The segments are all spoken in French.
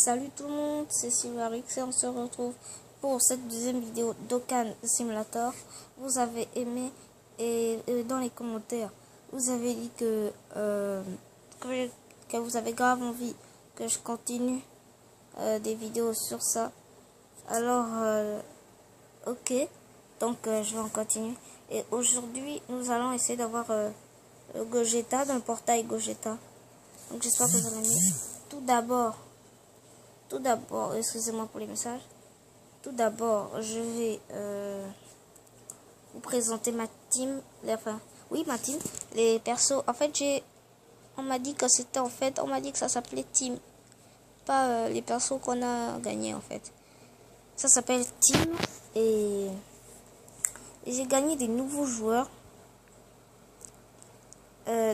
Salut tout le monde, c'est Sylvarix et on se retrouve pour cette deuxième vidéo d'Okkan Simulator. Vous avez aimé et dans les commentaires, vous avez dit que vous avez grave envie que je continue des vidéos sur ça. Alors, ok, donc je vais en continuer. Et aujourd'hui, nous allons essayer d'avoir Gogeta dans le portail Gogeta. Donc j'espère que vous allez aimer. Tout d'abord, excusez-moi pour les messages. Tout d'abord, je vais vous présenter ma team. Ma team. Les persos. En fait, on m'a dit que c'était on m'a dit que ça s'appelait team, pas les persos qu'on a gagnés en fait. Ça s'appelle team et j'ai gagné des nouveaux joueurs.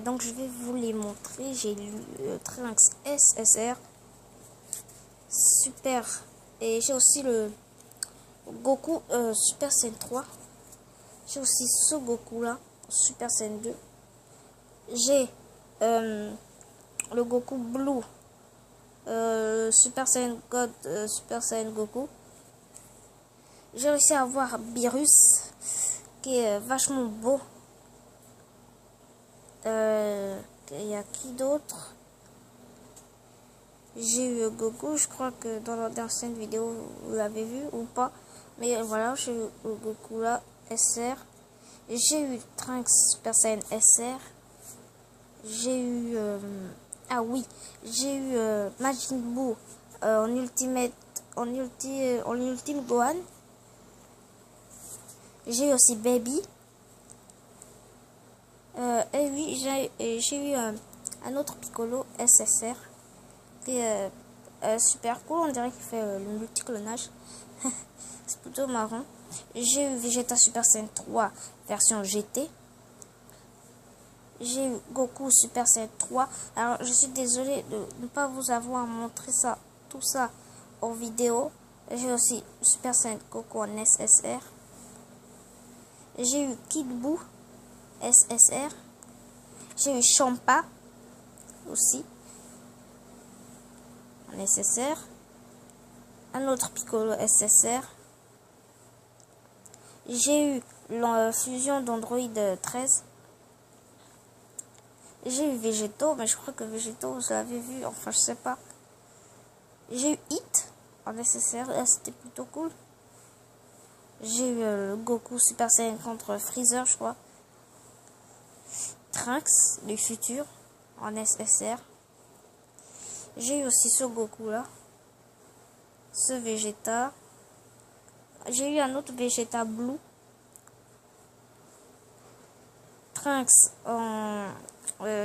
Donc je vais vous les montrer. J'ai lu Trunks SSR. Super. Et j'ai aussi le Goku Super Saiyan 3. J'ai aussi ce Goku là, Super Saiyan 2. J'ai le Goku Blue, Super Saiyan God, Super Saiyan Goku. J'ai réussi à avoir Beerus, qui est vachement beau. Il y a qui d'autre? J'ai eu Goku, je crois que dans l'ancienne vidéo vous l'avez vu ou pas. Mais voilà, j'ai eu Goku là, SR. J'ai eu Trunks Super Saiyan SR. J'ai eu... j'ai eu Majin Buu en ultimate... En ultime Gohan. J'ai eu aussi Baby. Et oui, j'ai eu un autre Piccolo SSR. Qui est super cool, on dirait qu'il fait le multiclonage. C'est plutôt marrant. J'ai eu Vegeta Super Saiyan 3 version GT. J'ai eu Goku Super Saiyan 3. Alors je suis désolée de ne pas vous avoir montré tout ça en vidéo. J'ai aussi Super Saiyan Goku en SSR. J'ai eu Kid Buu SSR. J'ai eu Champa aussi en SSR. Un autre Piccolo SSR. J'ai eu la fusion d'Android 13. J'ai eu Végéto, mais je crois que Végéto, vous l'avez vu, enfin je sais pas. J'ai eu Hit en SSR, là c'était plutôt cool. J'ai eu le Goku Super Saiyan contre Freezer, je crois. Trunks du futur en SSR. J'ai eu aussi ce Goku là. Ce Vegeta. J'ai eu un autre Vegeta Blue. Trunks en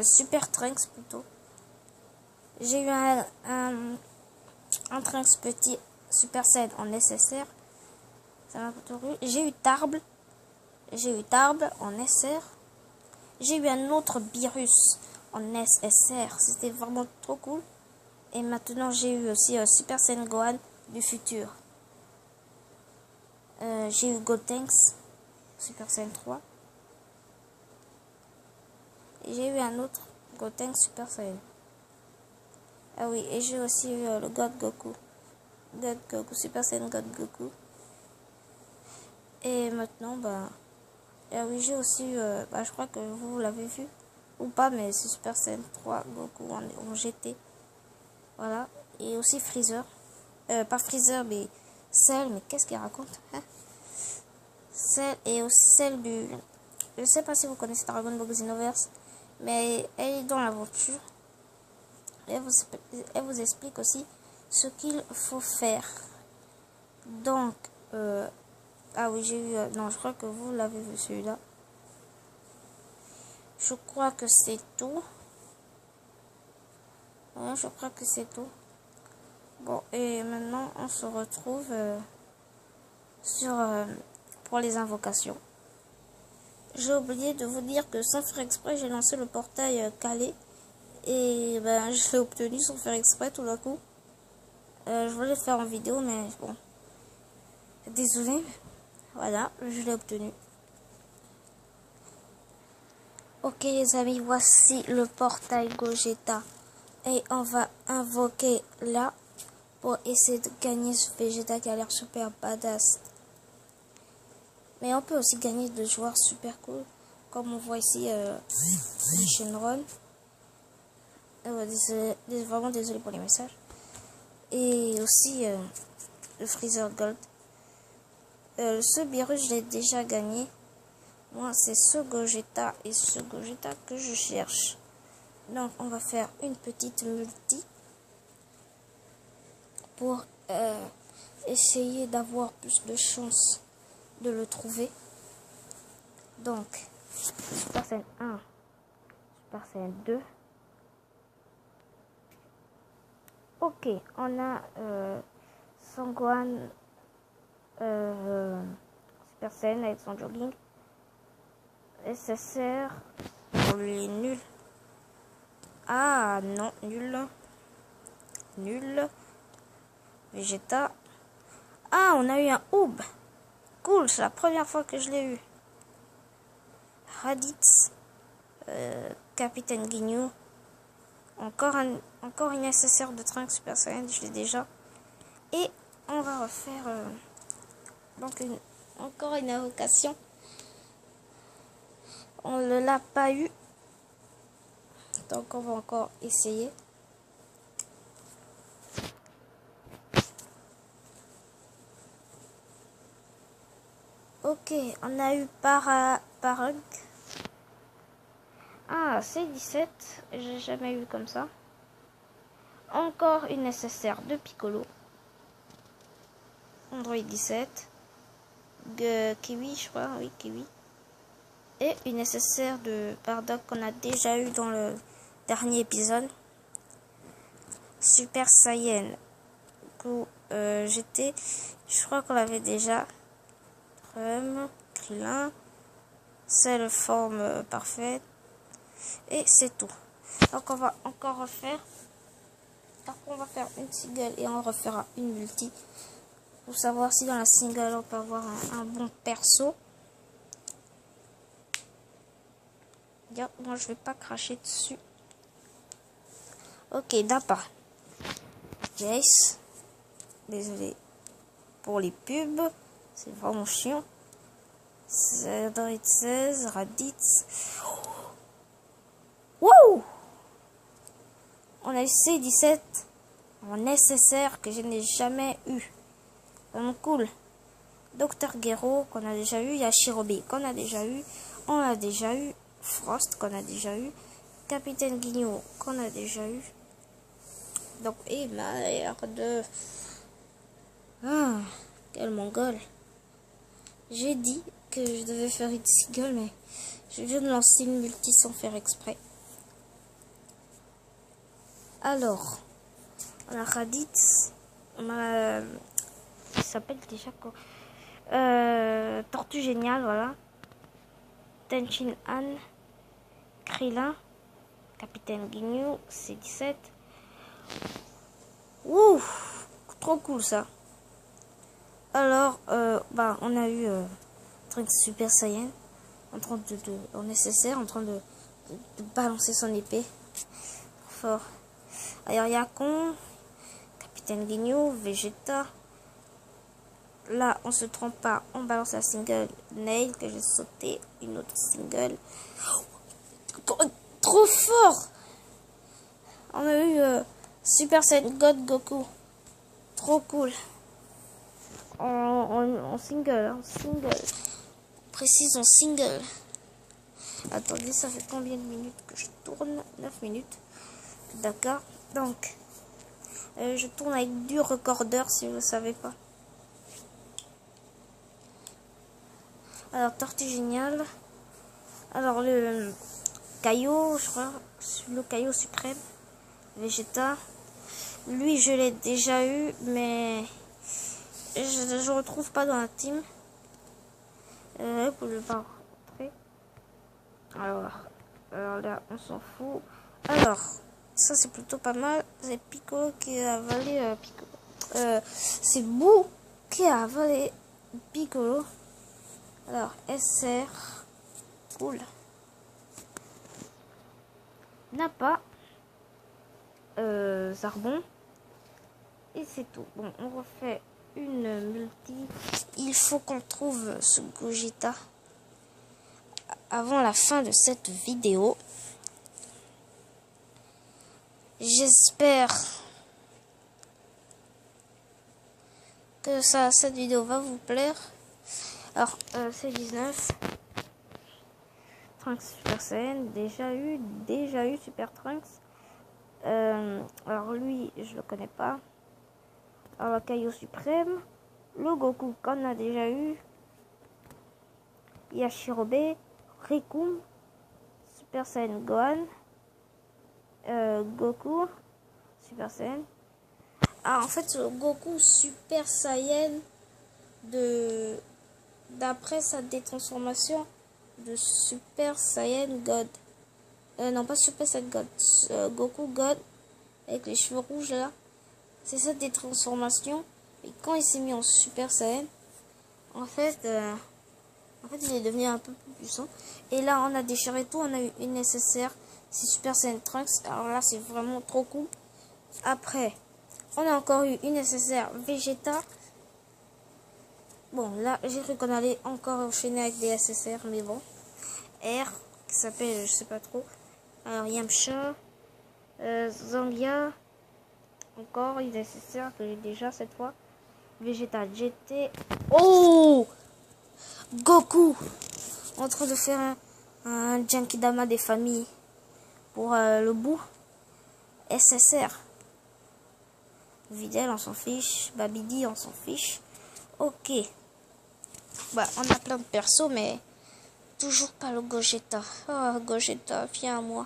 Super Trunks plutôt. J'ai eu un Trunks petit Super Saiyan en SSR. Ça m'a plutôt plu. J'ai eu Tarble. J'ai eu Tarble en SR. J'ai eu un autre Beerus en SSR. C'était vraiment trop cool. Et maintenant j'ai eu aussi Super Saiyan Gohan du futur. J'ai eu Gotenks Super Saiyan 3. Et j'ai eu un autre Gotenks Super Saiyan. Ah oui, et j'ai aussi eu le God Goku. God Goku, Super Saiyan God Goku. Et maintenant, ah oui, j'ai aussi eu, je crois que vous l'avez vu. Ou pas, mais c'est Super Saiyan 3 Goku en GT. Voilà. Et aussi Freezer. Pas Freezer, mais Cell. Mais qu'est-ce qu'il raconte, hein? Cell et aussi celle du... Je sais pas si vous connaissez Dragon Ball Xenoverse, mais elle est dans l'aventure. Elle vous explique aussi ce qu'il faut faire. Donc, ah oui, j'ai eu... non, je crois que vous l'avez vu celui-là. Je crois que c'est tout. Ouais, je crois que c'est tout. Bon, et maintenant, on se retrouve pour les invocations. J'ai oublié de vous dire que sans faire exprès, j'ai lancé le portail Calais. Et je l'ai obtenu sans faire exprès tout d'un coup. Je voulais le faire en vidéo, mais bon. Désolé. Voilà, je l'ai obtenu. Ok les amis, voici le portail Gogeta. Et on va invoquer là. pour essayer de gagner ce Vegeta qui a l'air super badass. Mais on peut aussi gagner de joueurs super cool, comme on voit ici Shenron. Vraiment désolé pour les messages. Et aussi le Freezer Gold. Ce virus, je l'ai déjà gagné. Moi, c'est ce Gogeta et ce Gogeta que je cherche. Donc, on va faire une petite multi pour essayer d'avoir plus de chance de le trouver. Donc, Super Saiyan 1, Super Saiyan 2. Ok, on a Sangwan, Super Saiyan avec son jogging. SSR pour les nuls. Ah non, nul. Nul. Vegeta. Ah, on a eu un Oob. Cool, c'est la première fois que je l'ai eu. Raditz. Capitaine Ginyu. Encore une nécessaire de Trunks Super Saiyan, je l'ai déjà. Et on va refaire donc encore une invocation. On ne l'a pas eu. Donc on va encore essayer. Ok, on a eu Parag. Ah, C17, j'ai jamais eu comme ça. Encore une nécessaire de Piccolo. Android 17. Kiwi, je crois, oui, Kiwi. Et une nécessaire de Bardock qu'on a déjà eu dans le dernier épisode. Super Saiyan. Je crois qu'on l'avait déjà. Krillin. C'est la forme parfaite. Et c'est tout. Donc on va encore refaire. Après on va faire une single et on refera une multi. Pour savoir si dans la single on peut avoir un bon perso. Moi je vais pas cracher dessus. Ok, Dappa. Jace. Désolé pour les pubs. C'est vraiment chiant. Android 16. Raditz. Wouh! On a eu C17 en nécessaire que je n'ai jamais eu. Vraiment cool. Docteur Gero qu'on a déjà eu. Yajirobe qu'on a déjà eu. On a déjà eu. Frost qu'on a déjà eu. Capitaine Ginyu qu'on a déjà eu. Donc, et merde. Ah, quel mongol. J'ai dit que je devais faire une single, mais je viens de lancer une multi sans faire exprès. Alors, on a Raditz. On a... il s'appelle déjà quoi? Tortue Géniale, voilà. Tenchin Han. Krillin. Capitaine Ginyu. C17. Ouh, trop cool ça. Alors, on a eu Trunks Super Saiyan en train en nécessaire, en train de balancer son épée. Fort. Alors, Yakon, Capitaine Ginyu, Vegeta. Là, on se trompe pas, on balance la single Nail que j'ai sauté, une autre single. Trop fort! On a eu Super Saiyan God Goku. Trop cool. En single, Précise en single. Attendez, ça fait combien de minutes que je tourne? 9 minutes. D'accord. Donc, je tourne avec du recordeur si vous ne savez pas. Alors, Tortue Géniale. Alors, le Caillou, je crois. Le Caillou suprême. Vegeta. Lui, je l'ai déjà eu, mais je ne retrouve pas dans la team. Pour le pas rentrer. Alors là, on s'en fout. Alors, ça c'est plutôt pas mal. C'est Piccolo qui a avalé Piccolo. C'est Boo qui a avalé Piccolo. Alors, SR. Cool. Nappa. Zarbon. Et c'est tout. Bon, on refait une multi. Il faut qu'on trouve ce Gogeta avant la fin de cette vidéo. J'espère que cette vidéo va vous plaire. Alors, c'est 19. Trunks Super Saiyan, déjà eu Super Trunks. Alors lui, je le connais pas. Alors la Kaio Suprême, le Goku qu'on a déjà eu. Yajirobe, Rikum, Super Saiyan Gohan, Goku, Super Saiyan. Ah, en fait, Goku Super Saiyan d'après sa détransformation de Super Saiyan God. Non, pas Super Saiyan God. Goku God avec les cheveux rouges là. C'est ça des transformations. Et quand il s'est mis en Super Saiyan, en fait, il est devenu un peu plus puissant. Et là, on a déchiré tout. On a eu une nécessaire. C'est Super Saiyan Trunks. Alors là, c'est vraiment trop cool. Après, on a encore eu une nécessaire Vegeta. Bon, là, j'ai cru qu'on allait encore enchaîner avec des SSR, mais bon. R, qui s'appelle, je sais pas trop. Alors, Yamcha, Zambia, encore une SSR que j'ai déjà cette fois. Vegeta GT. Oh! Goku! En train de faire un Genkidama des familles pour le bout. SSR. Videl, on s'en fiche. Babidi, on s'en fiche. Ok. Bah, on a plein de persos, mais toujours pas le Gogeta. Oh, Gogeta, viens à moi.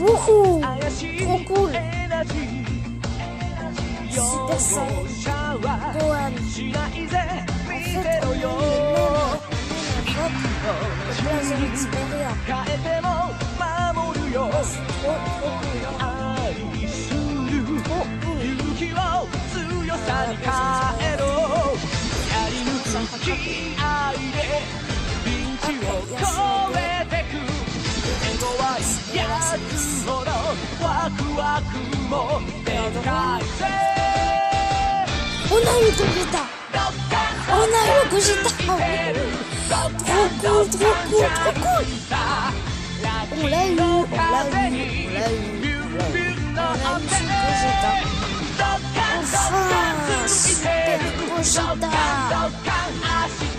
Wouhou! Trop cool! Super Saiyan Gohan. En fait, on a le Blazer Xperia. On a eu Gogeta. On a eu Gogeta. Trop cool, trop cool, trop cool. On l'a eu, on l'a eu, on l'a eu. On a eu ce Gogeta. Enfin, Super Gogeta.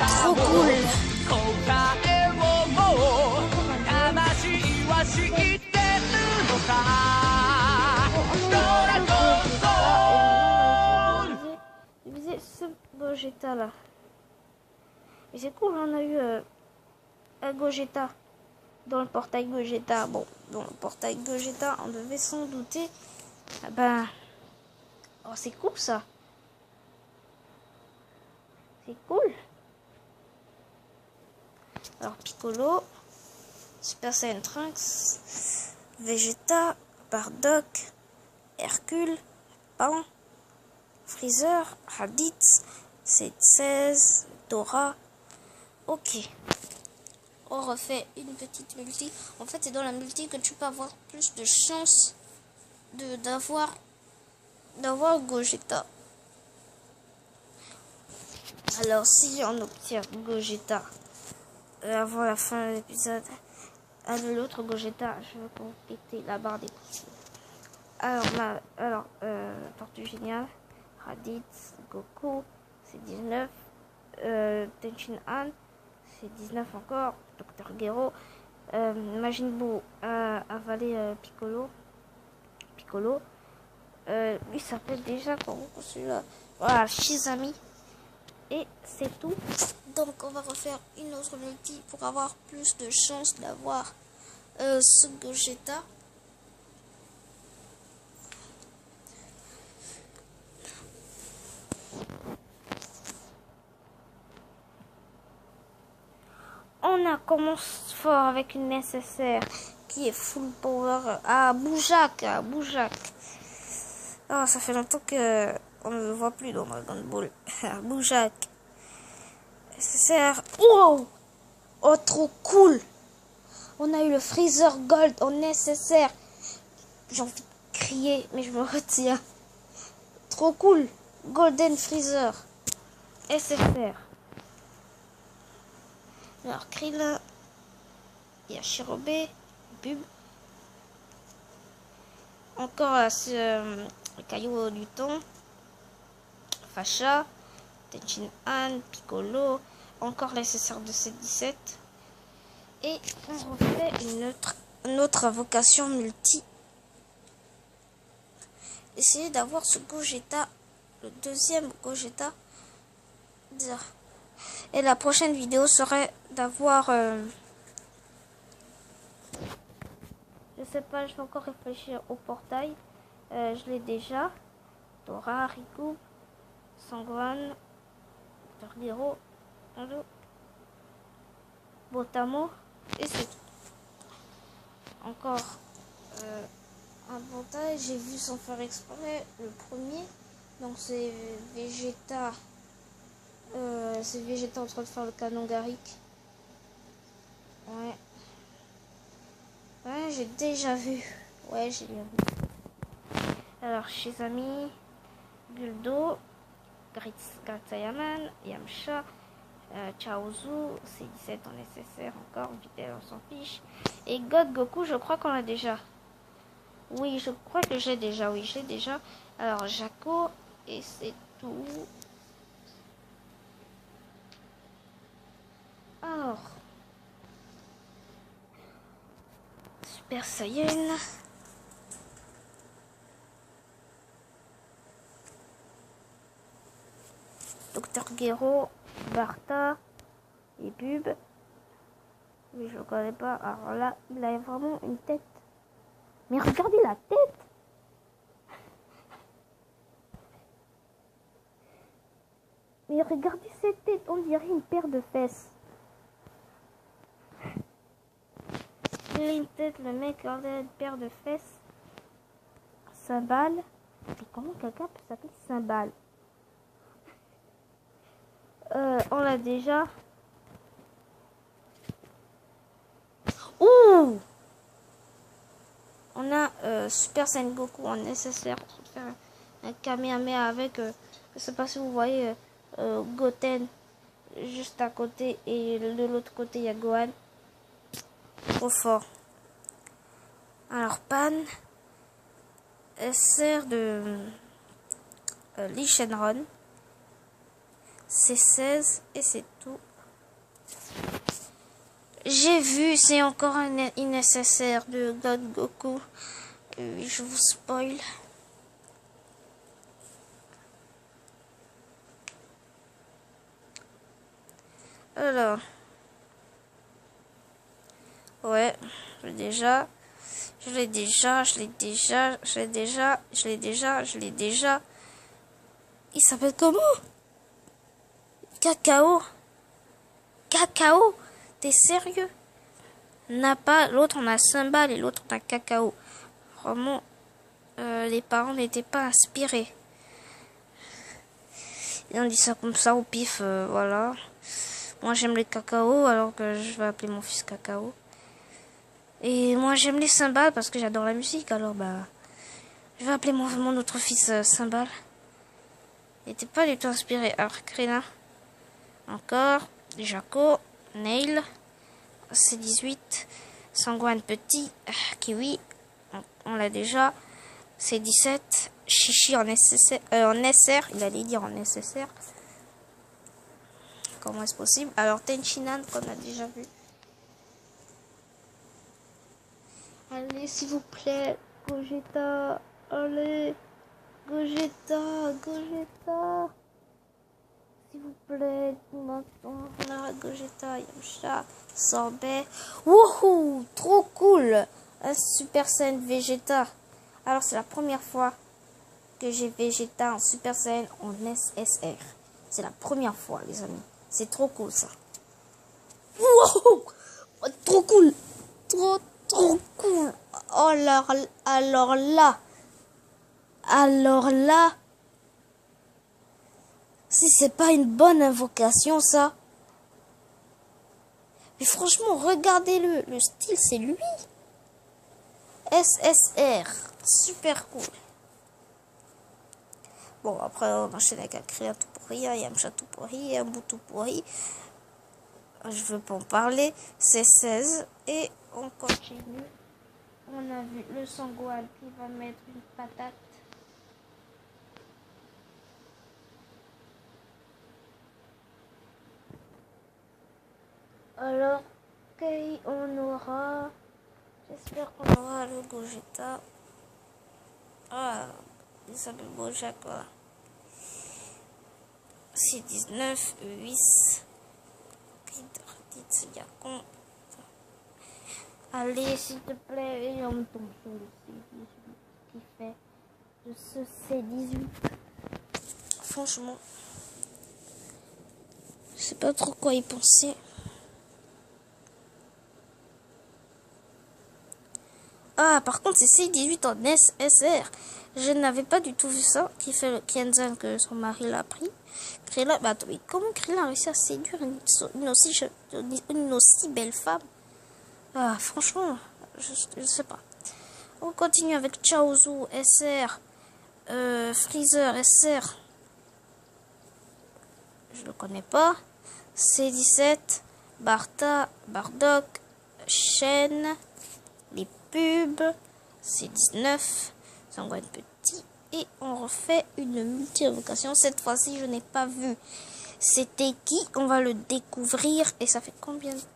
Trop cool. Ce Gogeta là. Et c'est cool, on a eu un Gogeta dans le portail Gogeta. Bon, dans le portail Gogeta, on devait s'en douter. Ah ben, oh, c'est cool ça. C'est cool. Alors Piccolo, Super Saiyan Trunks, Vegeta, Bardock, Hercule, Pan, Freezer, Raditz, C16, Dora. Ok. On refait une petite multi. En fait, c'est dans la multi que tu peux avoir plus de chances d'avoir Gogeta. Alors, si on obtient Gogeta avant la fin de l'épisode, de l'autre Gogeta, je vais compléter la barre des possibles. Alors, Tortue Géniale, Raditz, Goku, c'est 19. Tenshin Han, c'est 19 encore. Dr Gero, Majin Buu a avalé Piccolo. Lui s'appelle déjà comment celui-là. Voilà, Shizami. Et c'est tout. Donc on va refaire une autre multi pour avoir plus de chances d'avoir ce Gogeta. On Krillin commence fort avec une nécessaire qui est full power. Ah, Boujak, Ah, ça fait longtemps que on ne le voit plus dans Dragon Ball. Boujak. Nécessaire. Wow! Oh, trop cool! On a eu le Freezer Gold en nécessaire. J'ai envie de crier, mais je me retiens. Trop cool! Golden Freezer. SFR. Alors, Krillin. Il y a Shirobe. Pub. Encore le caillou du temps. Facha. Tenchin Han. Piccolo. Encore nécessaire de C17. Et on refait une autre invocation multi. Essayez d'avoir ce Gogeta. Le deuxième Gogeta. Et la prochaine vidéo serait d'avoir... je sais pas, je vais encore réfléchir au portail. Je l'ai déjà. Dora, Riku, Sangwan, Torgiro, Botamo. Et c'est tout. Encore un portail. J'ai vu sans faire exprès le premier. Donc c'est Vegeta. C'est Vegeta en train de faire le canon Garrick. Ouais. Ouais, j'ai déjà vu. Ouais, j'ai bien vu. Alors, Shizami, Guldo, Gratsayaman, Yamcha, Chaozu, C17 en nécessaire encore, Videl on s'en fiche. Et God Goku, je crois qu'on l'a déjà. Oui, je crois que j'ai déjà. Oui, j'ai déjà. Alors, Jaco, et c'est tout. Alors, Super Saiyan. Docteur Gero, Bartha et Bub. Mais je ne connais pas. Alors là, il a vraiment une tête. Mais regardez la tête! Mais regardez cette tête, on dirait une paire de fesses. Il a une tête, le mec, regardez une paire de fesses. Cymbale. Mais comment quelqu'un peut s'appeler Cymbale? On l'a déjà. Ouh! On a Super Saiyan Goku en nécessaire pour faire un Kamehameha avec, je sais pas si vous voyez, Goten juste à côté et de l'autre côté il y a Gohan. Trop fort. Alors Pan, SR de Lee Shenron, C16 et c'est tout. J'ai vu, c'est encore un nécessaire de God Goku. Je vous spoil. Alors. Ouais, je l'ai déjà. Il s'appelle comment? Cacao. Cacao? T'es sérieux? N'a pas, l'autre on a Cymbale et l'autre on a Cacao. Vraiment, les parents n'étaient pas inspirés. Ils ont dit ça comme ça au pif, voilà. Moi j'aime les Cacao alors que je vais appeler mon fils Cacao. Et moi j'aime les cymbales parce que j'adore la musique, alors bah je vais appeler mon autre fils Cymbale. Il n'était pas du tout inspiré. Alors Krillin, encore, Jaco, Nail, C18, Sangwan petit, Kiwi, on l'a déjà, C17, Chichi en SR, il allait dire en nécessaire. Comment est-ce possible? Alors Tenchin Han qu'on a déjà vu. Allez, s'il vous plaît, Gogeta, allez, Gogeta, Gogeta, s'il vous plaît, maintenant, là, Gogeta, Yamcha, Sorbet, wouhou, trop cool, un Super Saiyan Vegeta. Alors, c'est la première fois que j'ai Vegeta en Super Saiyan en SSR. C'est la première fois, les amis. C'est trop cool, ça. Wouhou! Oh, trop cool. Trop cool. Oh, alors là, si c'est pas une bonne invocation, ça. Mais franchement, regardez-le. Le style, c'est lui. SSR. Super cool. Bon, après, on enchaîne avec un créa tout pourri, un Yamcha tout pourri, un bout tout pourri. Je veux pas en parler. C'est 16. Et on continue. On a vu le Sangohan qui va mettre une patate. Alors, qu'on aura... J'espère qu'on aura le Gogeta. Ah, il s'appelle Bojack, quoi. C'est 19, 8. Yakon. Allez, s'il te plaît, et on me tombe sur le C18 qui fait de ce C18. Franchement, je sais pas trop quoi y penser. Ah, par contre, c'est C18 en SSR. Je n'avais pas du tout vu ça. Qui fait le Kenzan que son mari l'a pris. Krillin, bah attends, mais comment Krillin a réussi à séduire une aussi belle femme? Ah, franchement, je sais pas. On continue avec Chaozu SR, Freezer SR. Je le connais pas. C17, Barta, Bardock, Shen, les pubs, C19, Sangohan petit. Et on refait une multi-invocation. Cette fois-ci, je n'ai pas vu. C'était qui? On va le découvrir. Et ça fait combien de temps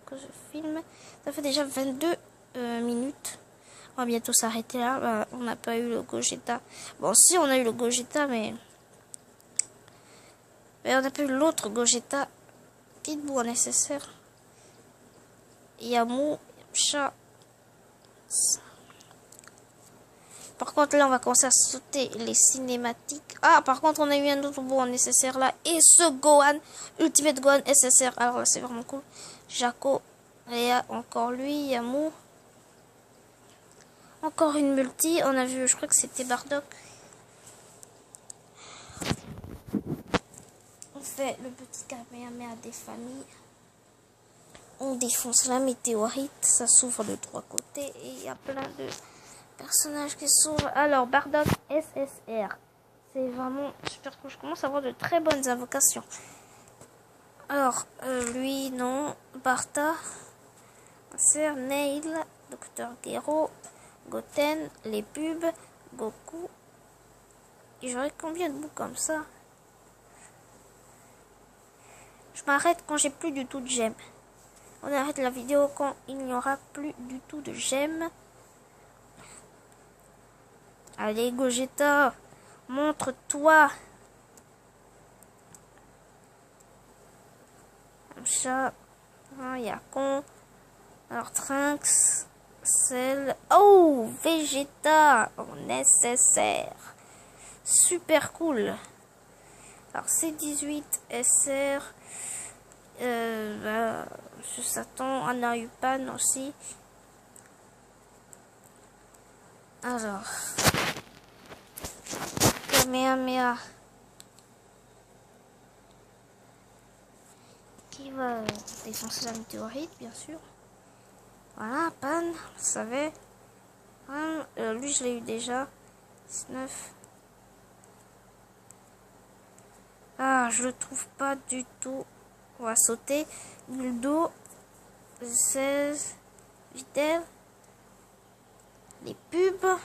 que je filme? Ça fait déjà 22 minutes. On va bientôt s'arrêter là. On n'a pas eu le Gogeta. Bon, si, on a eu le Gogeta, mais on n'a pas eu l'autre Gogeta. Kid Buu en nécessaire. Yamu, Yamcha. Par contre, là, on va commencer à sauter les cinématiques. Ah, par contre, on a eu un autre Buu en nécessaire là. Et ce Gohan, Ultimate Gohan SSR. Alors là, c'est vraiment cool. Jaco, Réa, encore lui, Yamu. Encore une multi. On a vu, je crois que c'était Bardock. On fait le petit Kamehameha des familles. On défonce la météorite. Ça s'ouvre de trois côtés. Et il y a plein de personnages qui s'ouvrent. Alors, Bardock SSR. C'est vraiment super cool. Je commence à avoir de très bonnes invocations. Alors, lui, non. Barta. Ser, Nail. Docteur Gero. Goten. Les pubs. Goku. Et j'aurais combien de bouts comme ça? Je m'arrête quand j'ai plus du tout de gemmes. On arrête la vidéo quand il n'y aura plus du tout de gemmes. Allez, Gogeta, montre-toi. Un chat. Yakon. Alors, Trunks. Cell. Oh, Vegeta en nécessaire. Super cool. Alors, C18, SR. Je s'attend à Nayupan aussi. Alors, Kamehameha qui va défoncer la météorite, bien sûr. Voilà, Pan, vous savez. Lui, je l'ai eu déjà. 19. Ah, je le trouve pas du tout. On va sauter. Guldo. 16. Videl. Les pubs.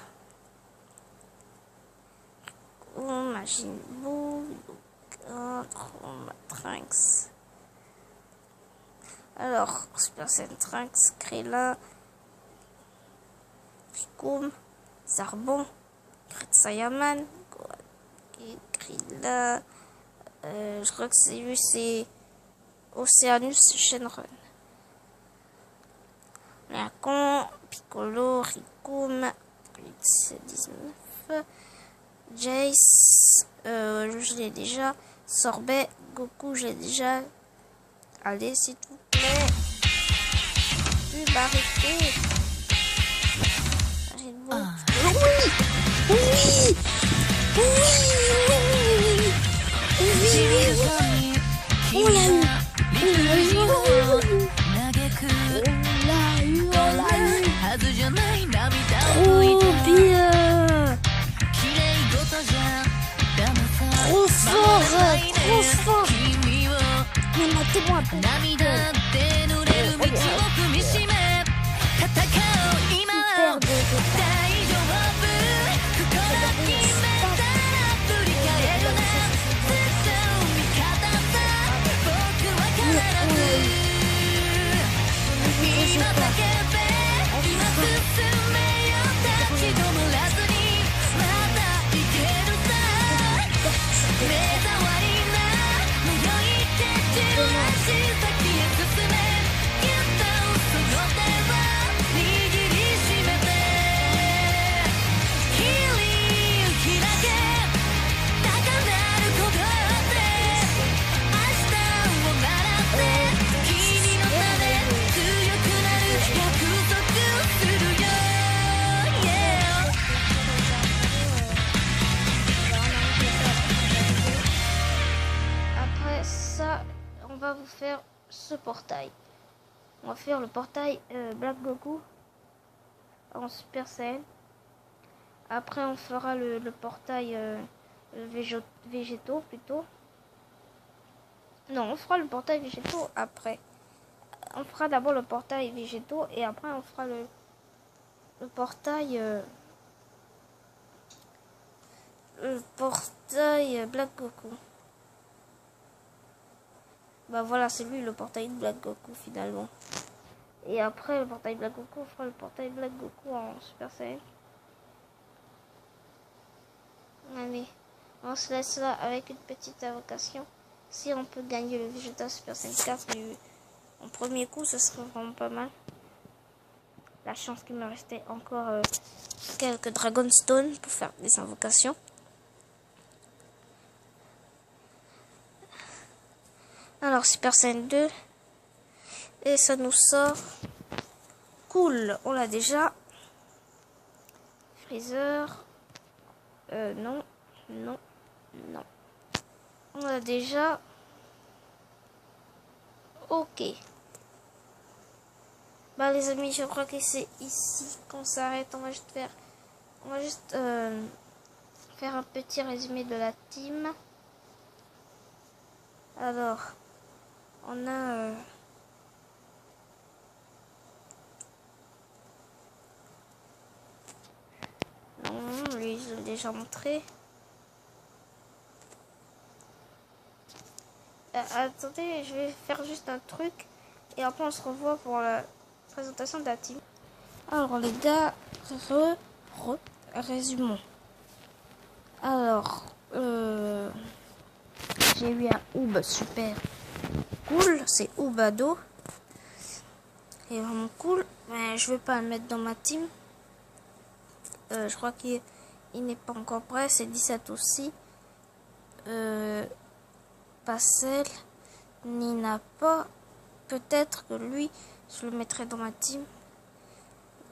On Majin Buu. Trunks. Alors, Super Saiyan Trunks, Krillin, Rikum, Zarbon, Great Saiyaman, Krillin, je crois que c'est lui, c'est Oceanus Shenron. Yakon, Piccolo, Rikum, 19, Jace, je l'ai déjà, Sorbet, Goku, je l'ai déjà. Allez, s'il vous plaît. pub, arrêtez. Arrête bon. Oui. On l'a eu. Trop bien. Trop fort. Mais matez-moi un peu. On va vous faire ce portail. On va faire le portail Black Goku en Super Saiyan. Après on fera le portail végétaux plutôt. Non, on fera le portail végétaux après. On fera d'abord le portail végétaux et après on fera le portail Black Goku. Bah voilà, c'est lui le portail de Black Goku finalement. Et après le portail Black Goku, on fera le portail Black Goku en Super Saiyan. Allez, on se laisse là avec une petite invocation. Si on peut gagner le Vegeta Super Saiyan 4 en premier coup, ce serait vraiment pas mal. La chance qu'il me restait encore quelques Dragon Stone pour faire des invocations. Alors Super Saiyan 2 et ça nous sort cool, on l'a déjà. Freezer, non, on l'a déjà. Ok. Bah les amis, je crois que c'est ici qu'on s'arrête. On va juste faire un petit résumé de la team. Alors, on a non, lui je l'ai déjà montré. Attendez, je vais faire juste un truc et après on se revoit pour la présentation de la team. Alors les gars, résumons. Alors, j'ai eu un Oob super cool, c'est Oobado. Il est vraiment cool, mais je vais pas le mettre dans ma team. Je crois qu'il n'est pas encore prêt, c'est 17 aussi. Pascal, Nina pas. Peut-être que lui, je le mettrai dans ma team.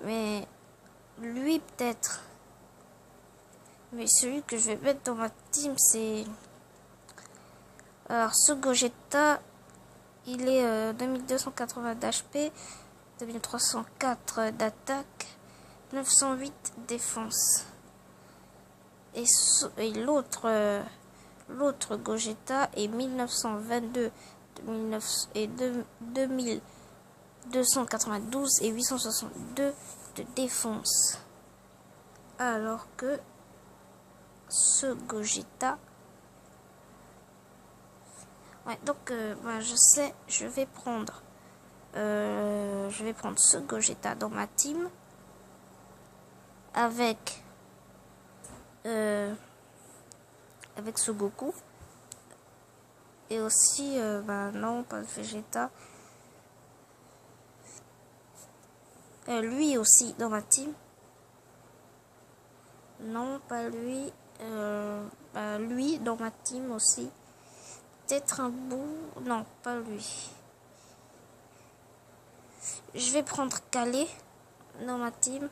Mais lui peut-être. Mais celui que je vais mettre dans ma team, c'est... Alors ce Gogeta, il est 2280 d'HP, 2304 d'attaque, 908 défense. Et l'autre Gogeta est 1922 et 2292 et 862 de défense. Alors que ce Gogeta... Ouais, donc je sais, je vais prendre ce Gogeta dans ma team avec ce Goku et aussi non, pas le Vegeta, lui aussi dans ma team, non pas lui, lui dans ma team aussi, peut-être un bout, non pas lui, je vais prendre Calais dans ma team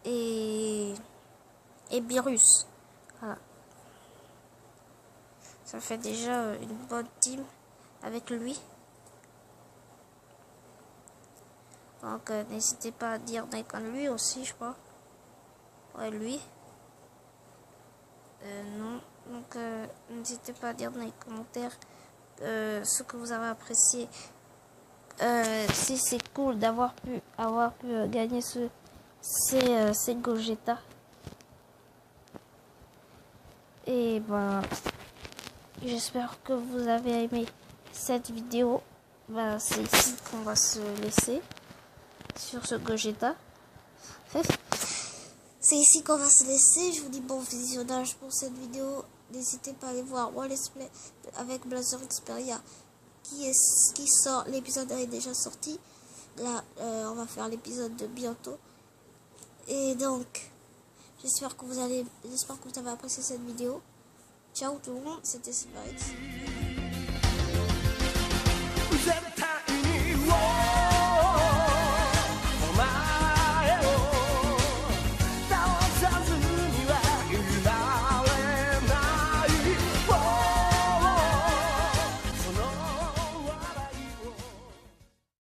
et Virus. Voilà. Ça fait déjà une bonne team avec lui. Donc n'hésitez pas à dire Nikon lui aussi, je crois. Ouais, lui. Non. Donc n'hésitez pas à dire dans les commentaires ce que vous avez apprécié. Si c'est cool d'avoir pu gagner ces Gogeta. Et ben, j'espère que vous avez aimé cette vidéo. Ben, c'est ici qu'on va se laisser sur ce Gogeta. C'est ici qu'on va se laisser. Je vous dis bon visionnage pour cette vidéo. N'hésitez pas à aller voir One Let's Play avec Blazer Xperia qui sort. L'épisode est déjà sorti. Là, on va faire l'épisode de bientôt. Et donc, j'espère que vous avez apprécié cette vidéo. Ciao tout le monde, c'était Super X.